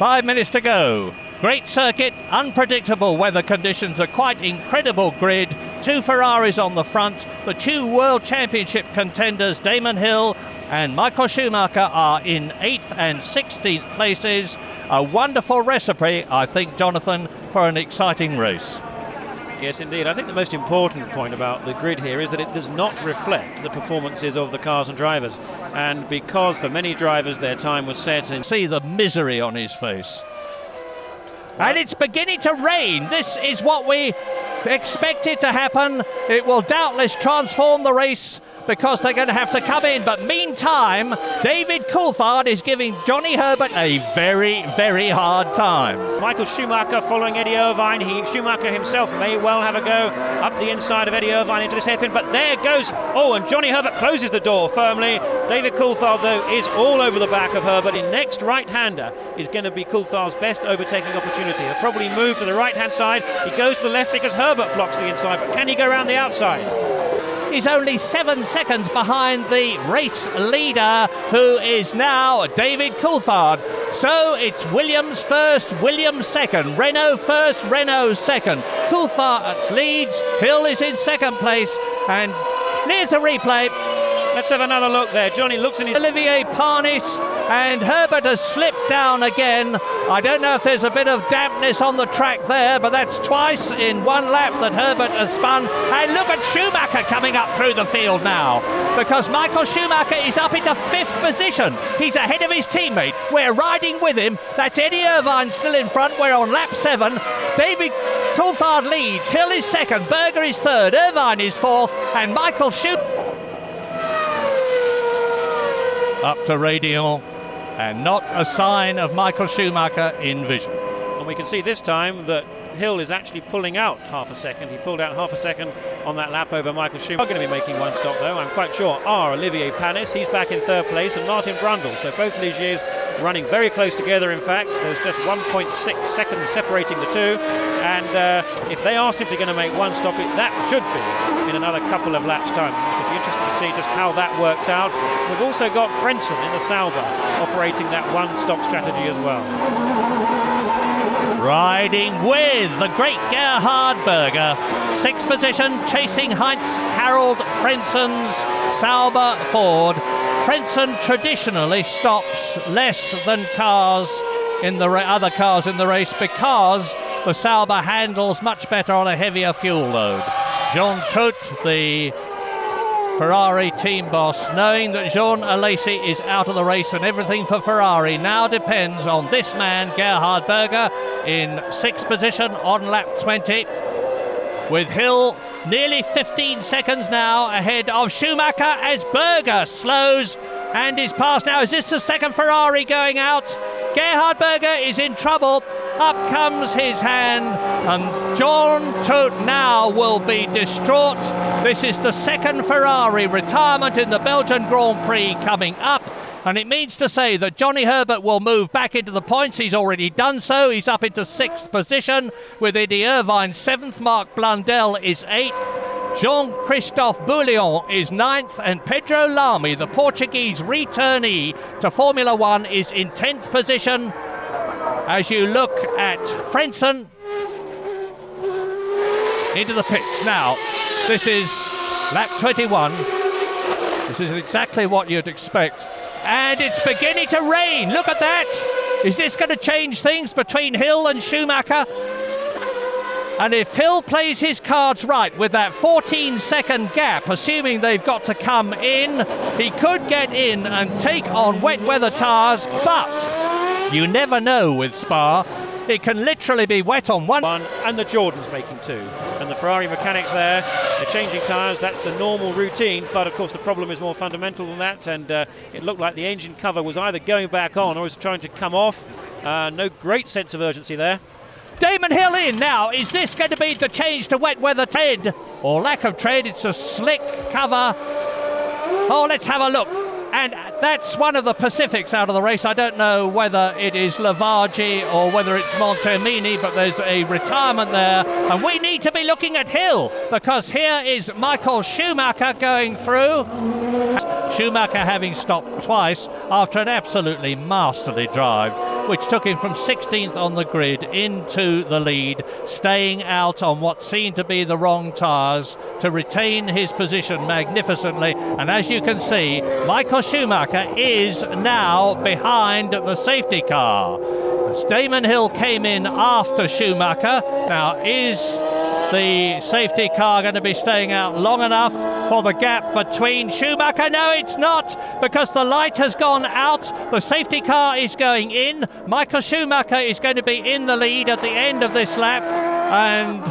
5 minutes to go. Great circuit, unpredictable weather conditions, a quite incredible grid. 2 Ferraris on the front. The 2 World Championship contenders, Damon Hill and Michael Schumacher, are in 8th and 16th places. A wonderful recipe, I think, Jonathan, for an exciting race. Yes, indeed. I think the most important point about the grid here is that it does not reflect the performances of the cars and drivers. And because for many drivers their time was set in... See the misery on his face. And it's beginning to rain. This is what we expected to happen. It will doubtless transform the race because they're going to have to come in. But meantime, David Coulthard is giving Johnny Herbert a very, very hard time. Michael Schumacher following Eddie Irvine. Schumacher himself may well have a go up the inside of Eddie Irvine into this hairpin, but there goes, and Johnny Herbert closes the door firmly. David Coulthard, though, is all over the back of Herbert. The next right-hander is going to be Coulthard's best overtaking opportunity. He'll probably move to the right-hand side. He goes to the left because Herbert blocks the inside, but can he go around the outside? He's only 7 seconds behind the race leader, who is now David Coulthard. So it's Williams first, Williams second, Renault first, Renault second. Coulthard leads, Hill is in second place, and here's a replay. Let's have another look there. Johnny looks in his... Olivier Panis, and Herbert has slipped down again. I don't know if there's a bit of dampness on the track there, but that's twice in 1 lap that Herbert has spun. And look at Schumacher coming up through the field now, because Michael Schumacher is up into 5th position. He's ahead of his teammate. We're riding with him. That's Eddie Irvine still in front. We're on lap 7. David Coulthard leads. Hill is second. Berger is third. Irvine is fourth. And Michael Schumacher up to Radion, and not a sign of Michael Schumacher in vision. And we can see this time that Hill is actually pulling out half a second. He pulled out half a second on that lap over Michael Schumacher. We're going to be making one stop though, I'm quite sure, are Olivier Panis. He's back in 3rd place, and Martin Brundle. So both Ligiers running very close together. In fact, there's just 1.6 seconds separating the two, and if they are simply going to make one stop, that should be in another couple of laps time. It'll be interesting to see just how that works out. We've also got Frentzen in the Sauber operating that one stop strategy as well. Riding with the great Gerhard Berger. 6th position, chasing Heinz Harald Frentzen's Sauber Ford. Frentzen traditionally stops less than cars in the other cars in the race because the Sauber handles much better on a heavier fuel load. Jean Todt, the Ferrari team boss, knowing that Jean Alesi is out of the race, and everything for Ferrari now depends on this man, Gerhard Berger, in 6th position on lap 20, with Hill nearly 15 seconds now ahead of Schumacher as Berger slows and is past now. Is this the second Ferrari going out? Gerhard Berger is in trouble. Up comes his hand, and Jean Todt now will be distraught. This is the 2nd Ferrari retirement in the Belgian Grand Prix coming up, and it means to say that Johnny Herbert will move back into the points. He's already done so. He's up into 6th position with Eddie Irvine 7th, Marc Blundell is 8th, Jean-Christophe Bouillon is 9th, and Pedro Lamy, the Portuguese returnee to Formula 1, is in 10th position. As you look at Frentzen into the pits now, this is lap 21. This is exactly what you'd expect. And it's beginning to rain. Look at that. Is this going to change things between Hill and Schumacher? And if Hill plays his cards right with that 14-second gap, assuming they've got to come in, he could get in and take on wet weather tyres, but you never know with Spa. It can literally be wet on one. And the Jordan's making 2. And the Ferrari mechanics there, they're changing tyres. That's the normal routine. But of course the problem is more fundamental than that. And it looked like the engine cover was either going back on or was trying to come off. No great sense of urgency there. Damon Hill in now. Is this going to be the change to wet weather tread or lack of tread? It's a slick cover. Oh, let's have a look. And that's one of the Pacifics out of the race. I don't know whether it is Lavargi or whether it's Montemini, but there's a retirement there. And we need to be looking at Hill, because here is Michael Schumacher going through. Schumacher having stopped twice after an absolutely masterly drive. which took him from 16th on the grid into the lead, staying out on what seemed to be the wrong tyres to retain his position magnificently. And as you can see, Michael Schumacher is now behind the safety car. Damon Hill came in after Schumacher. Now, is the safety car going to be staying out long enough for the gap between Schumacher? No, it's not, because the light has gone out. The safety car is going in. Michael Schumacher is going to be in the lead at the end of this lap, and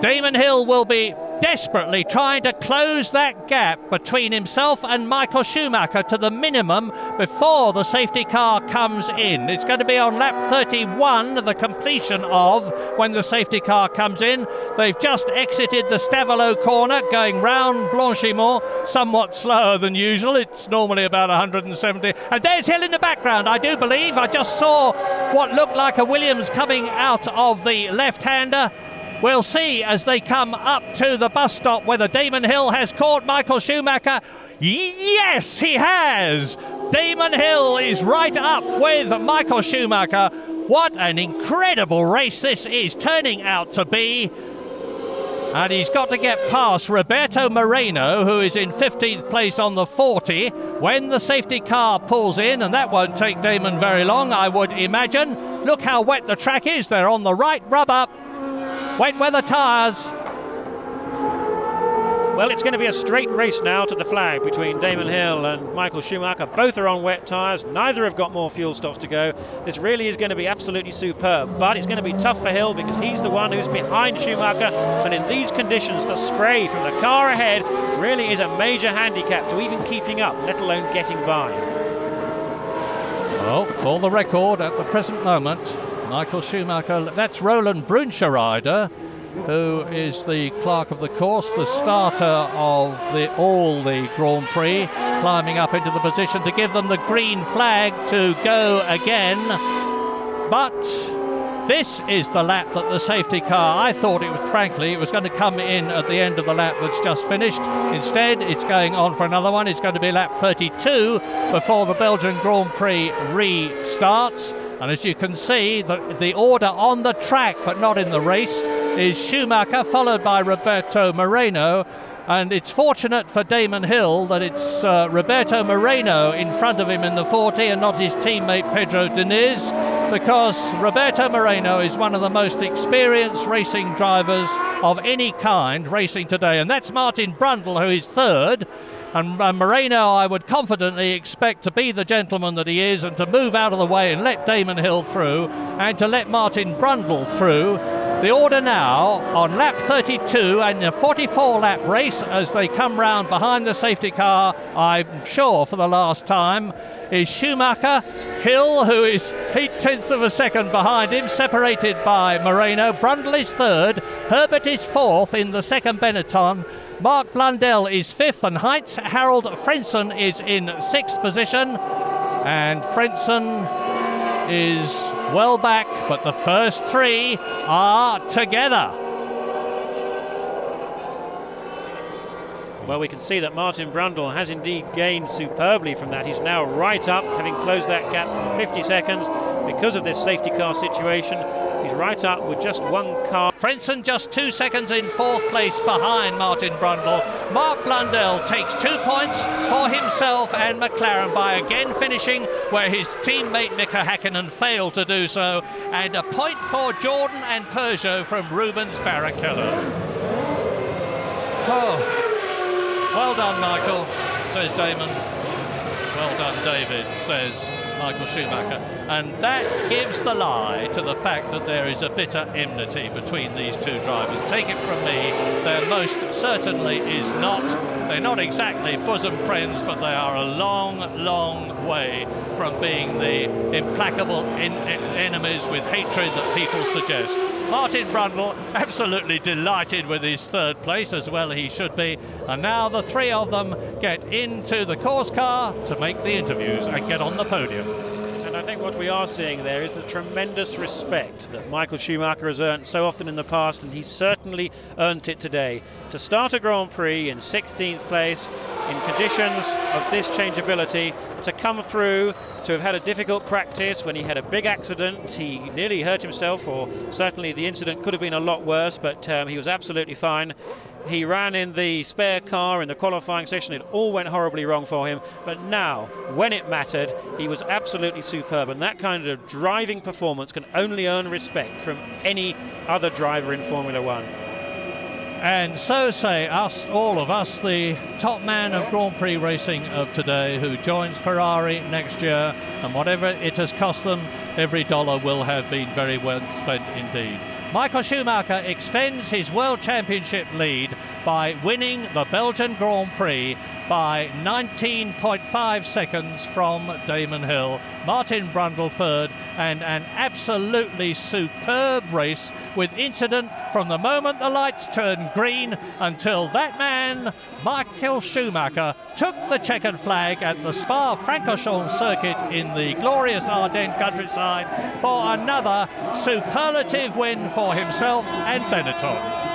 Damon Hill will be desperately trying to close that gap between himself and Michael Schumacher to the minimum before the safety car comes in. It's going to be on lap 31, the completion of when the safety car comes in. They've just exited the Stavelot corner, going round Blanchimont, somewhat slower than usual. It's normally about 170. And there's Hill in the background, I do believe. I just saw what looked like a Williams coming out of the left-hander. We'll see as they come up to the bus stop whether Damon Hill has caught Michael Schumacher. Yes, he has! Damon Hill is right up with Michael Schumacher. What an incredible race this is turning out to be. And he's got to get past Roberto Moreno, who is in 15th place on the 40, when the safety car pulls in, and that won't take Damon very long, I would imagine. Look how wet the track is. They're on the right rub-up. Wet weather tyres. Well, it's going to be a straight race now to the flag between Damon Hill and Michael Schumacher. Both are on wet tyres. Neither have got more fuel stops to go. This really is going to be absolutely superb, but it's going to be tough for Hill because he's the one who's behind Schumacher, and in these conditions the spray from the car ahead really is a major handicap to even keeping up, let alone getting by. Well, for the record at the present moment, Michael Schumacher, that's Roland Brunscherider, who is the clerk of the course, the starter of all the Grand Prix, climbing up into the position to give them the green flag to go again. But this is the lap that the safety car, I thought it was, frankly, it was going to come in at the end of the lap that's just finished. Instead, it's going on for another one. It's going to be lap 32 before the Belgian Grand Prix restarts. And as you can see, the order on the track, but not in the race, is Schumacher, followed by Roberto Moreno. And it's fortunate for Damon Hill that it's Roberto Moreno in front of him in the 40 and not his teammate Pedro Diniz, because Roberto Moreno is one of the most experienced racing drivers of any kind racing today. And that's Martin Brundle, who is third. And Moreno, I would confidently expect to be the gentleman that he is and to move out of the way and let Damon Hill through and to let Martin Brundle through. The order now on lap 32 and a 44-lap race as they come round behind the safety car, I'm sure for the last time, is Schumacher, Hill, who is 0.8 of a second behind him, separated by Moreno. Brundle is third, Herbert is fourth in the second Benetton. Mark Blundell is fifth, and Heinz Harold Frentzen is in sixth position. And Frentzen is well back, but the first three are together. Well, we can see that Martin Brundle has indeed gained superbly from that. He's now right up, having closed that gap from 50 seconds because of this safety car situation. He's right up with just one car. Frentzen just 2 seconds in fourth place behind Martin Brundle. Mark Blundell takes 2 points for himself and McLaren by again finishing where his teammate Mika Häkkinen failed to do so, and a point for Jordan and Peugeot from Rubens Barrichello. Oh. Well done, Michael, says Damon. Well done, David, says Michael Schumacher. And that gives the lie to the fact that there is a bitter enmity between these two drivers. Take it from me, there most certainly is not. They're not exactly bosom friends, but they are a long, long way from being the implacable enemies with hatred that people suggest. Martin Brundle absolutely delighted with his third place, as well he should be. And now the three of them get into the course car to make the interviews and get on the podium. And I think what we are seeing there is the tremendous respect that Michael Schumacher has earned so often in the past, and he's certainly earned it today. To start a Grand Prix in 16th place in conditions of this changeability to come through, to have had a difficult practice when he had a big accident. He nearly hurt himself, or certainly the incident could have been a lot worse, but he was absolutely fine. He ran in the spare car in the qualifying session. It all went horribly wrong for him. But now, when it mattered, he was absolutely superb. And that kind of driving performance can only earn respect from any other driver in Formula One. And so say us, all of us, the top man of Grand Prix racing of today, who joins Ferrari next year. And whatever it has cost them, every dollar will have been very well spent indeed. Michael Schumacher extends his World Championship lead by winning the Belgian Grand Prix by 19.5 seconds from Damon Hill. Martin Brundle third, and an absolutely superb race with incident from the moment the lights turned green until that man, Michael Schumacher, took the checkered flag at the Spa-Francorchamps circuit in the glorious Ardennes countryside for another superlative win for himself and Benetton.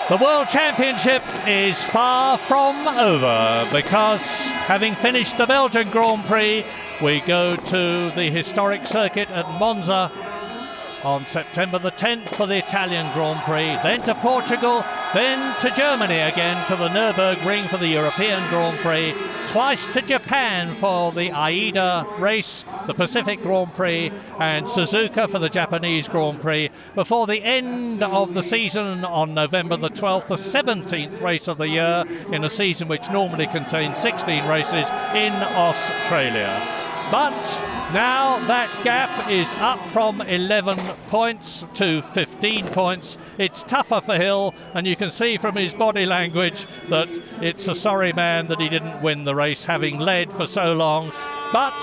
The World Championship is far from over, because having finished the Belgian Grand Prix, we go to the historic circuit at Monza on September the 10th for the Italian Grand Prix, then to Portugal, then to Germany again to the Nürburgring for the European Grand Prix, twice to Japan for the AIDA race, the Pacific Grand Prix, and Suzuka for the Japanese Grand Prix, before the end of the season on November the 12th, the 17th race of the year in a season which normally contains 16 races in Australia. But now that gap is up from 11 points to 15 points. It's tougher for Hill, and you can see from his body language that it's a sorry man that he didn't win the race, having led for so long. But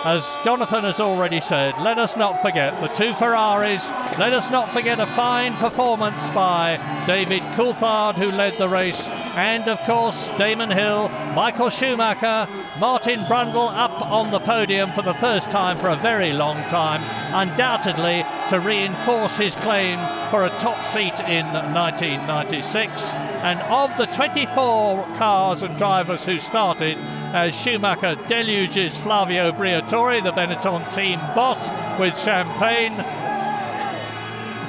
as Jonathan has already said, let us not forget the two Ferraris. Let us not forget a fine performance by David Coulthard, who led the race, and of course Damon Hill, Michael Schumacher, Martin Brundle up on the podium for the first time for a very long time, undoubtedly to reinforce his claim for a top seat in 1996. And of the 24 cars and drivers who started, as Schumacher deluges Flavio Briatore, the Benetton team boss, with champagne,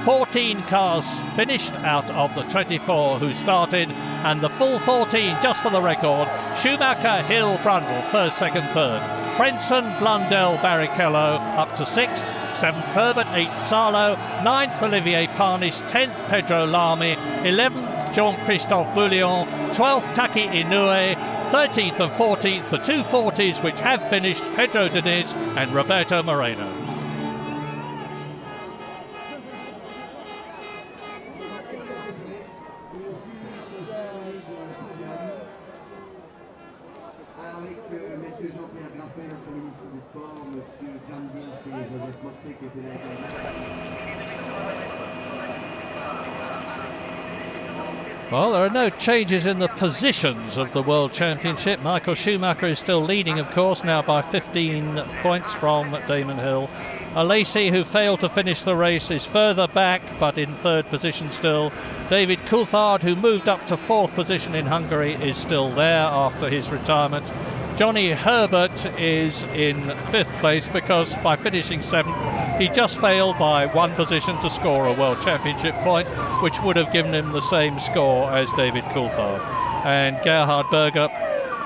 14 cars finished out of the 24 who started, and the full 14, just for the record: Schumacher, Hill, Brundle, first, second, third; Frentzen, Blundell, Barrichello up to 6th, 7th Herbert, 8th Salo, 9th Olivier Panis, 10th Pedro Lamy, 11th Jean-Christophe Bouillon, 12th Taki Inoue, 13th and 14th the 240s which have finished, Pedro Diniz and Roberto Moreno. Well, there are no changes in the positions of the World Championship. Michael Schumacher is still leading, of course, now by 15 points from Damon Hill. Alesi, who failed to finish the race, is further back, but in third position still. David Coulthard, who moved up to fourth position in Hungary, is still there after his retirement. Johnny Herbert is in fifth place because by finishing seventh, he just failed by one position to score a World Championship point, which would have given him the same score as David Coulthard. And Gerhard Berger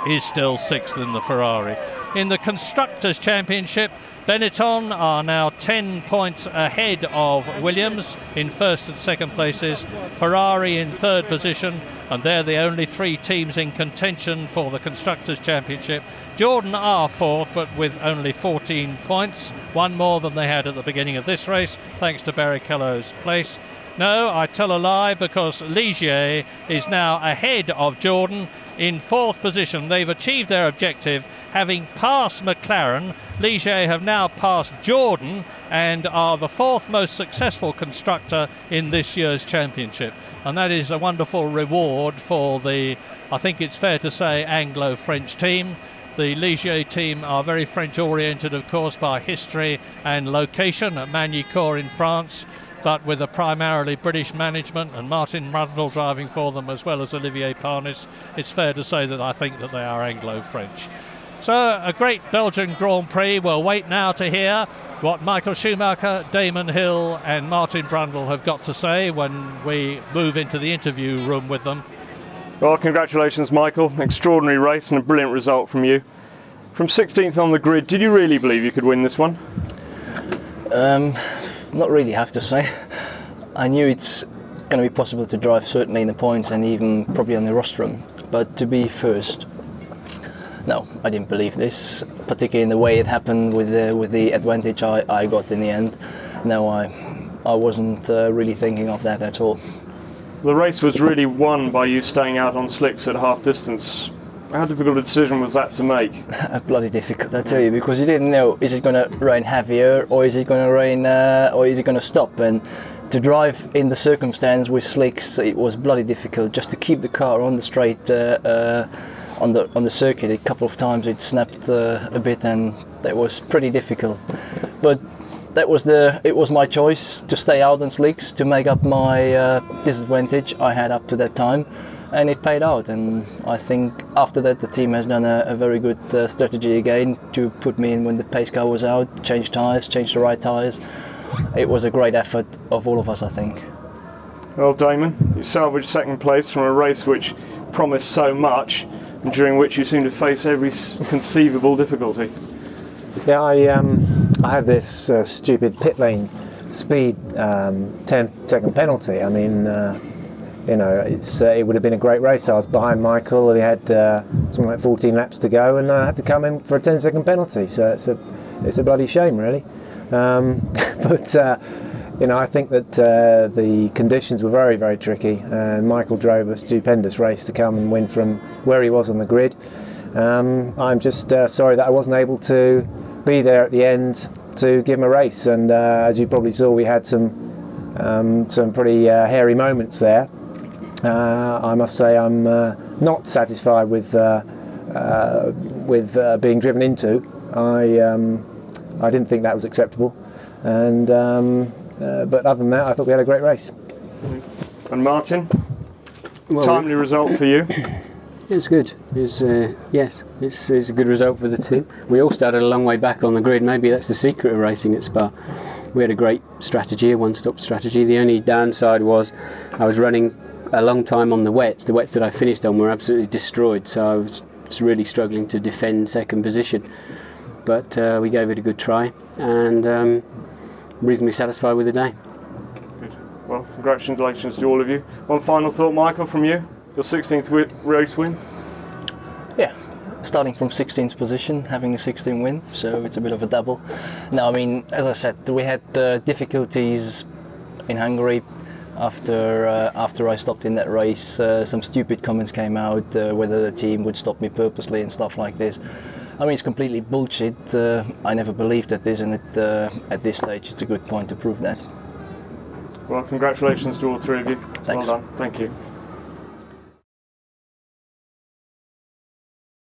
is still sixth in the Ferrari. In the Constructors' Championship, Benetton are now 10 points ahead of Williams in first and second places, Ferrari in third position, and they're the only three teams in contention for the Constructors' Championship. Jordan are fourth, but with only 14 points, one more than they had at the beginning of this race, thanks to Barrichello's place. No, I tell a lie, because Ligier is now ahead of Jordan in fourth position. They've achieved their objective, having passed McLaren. Ligier have now passed Jordan and are the fourth most successful constructor in this year's championship. And that is a wonderful reward for the, I think it's fair to say, Anglo-French team. The Ligier team are very French-oriented, of course, by history and location at Magny-Cours in France, but with a primarily British management and Martin Brundle driving for them, as well as Olivier Panis. It's fair to say that I think that they are Anglo-French. So a great Belgian Grand Prix. We'll wait now to hear what Michael Schumacher, Damon Hill and Martin Brundle have got to say when we move into the interview room with them. Well, congratulations, Michael. Extraordinary race and a brilliant result from you. From 16th on the grid, did you really believe you could win this one? Not really, I have to say. I knew it's going to be possible to drive certainly in the points and even probably on the rostrum, but to be first, no, I didn't believe this, particularly in the way it happened with the advantage I got in the end. No, I wasn't really thinking of that at all. The race was really won by you staying out on slicks at half distance. How difficult a decision was that to make? Bloody difficult, I tell you, because you didn't know, is it going to rain heavier or is it going to rain or is it going to stop? And to drive in the circumstance with slicks, it was bloody difficult just to keep the car on the straight on the circuit. A couple of times it snapped a bit, and that was pretty difficult. But it was my choice to stay out on slicks to make up my disadvantage I had up to that time. And it paid out, and I think after that the team has done a very good strategy again to put me in when the pace car was out, change tyres, change the right tyres. It was a great effort of all of us, I think. Well, Damon, you salvaged second place from a race which promised so much and during which you seemed to face every conceivable difficulty. Yeah, I had this stupid pit lane speed 10-second penalty. I mean, you know, it would have been a great race. I was behind Michael. He had something like 14 laps to go, and I had to come in for a 10-second penalty. So it's a bloody shame, really. But you know, I think that the conditions were very, very tricky. Michael drove a stupendous race to come and win from where he was on the grid. I'm just sorry that I wasn't able to be there at the end to give him a race. And as you probably saw, we had some pretty hairy moments there. I must say I'm not satisfied with being driven into. I didn't think that was acceptable, and but other than that, I thought we had a great race. And Martin, well, timely result for you. It's good. It's a good result for the team. We all started a long way back on the grid. Maybe that's the secret of racing at Spa. We had a great strategy, a one-stop strategy. The only downside was I was running a long time on the wets. The wets that I finished on were absolutely destroyed, so I was really struggling to defend second position. But we gave it a good try, and reasonably satisfied with the day. Good. Well, congratulations to all of you. One final thought, Michael, from you? Your 16th race win? Yeah, starting from 16th position, having a 16 win, so it's a bit of a double. No, I mean, as I said, we had difficulties in Hungary after I stopped in that race. Some stupid comments came out, whether the team would stop me purposely and stuff like this. I mean, it's completely bullshit. I never believed at this, and at this stage it's a good point to prove that. Well, congratulations to all three of you. Thanks. Well done. Thank you.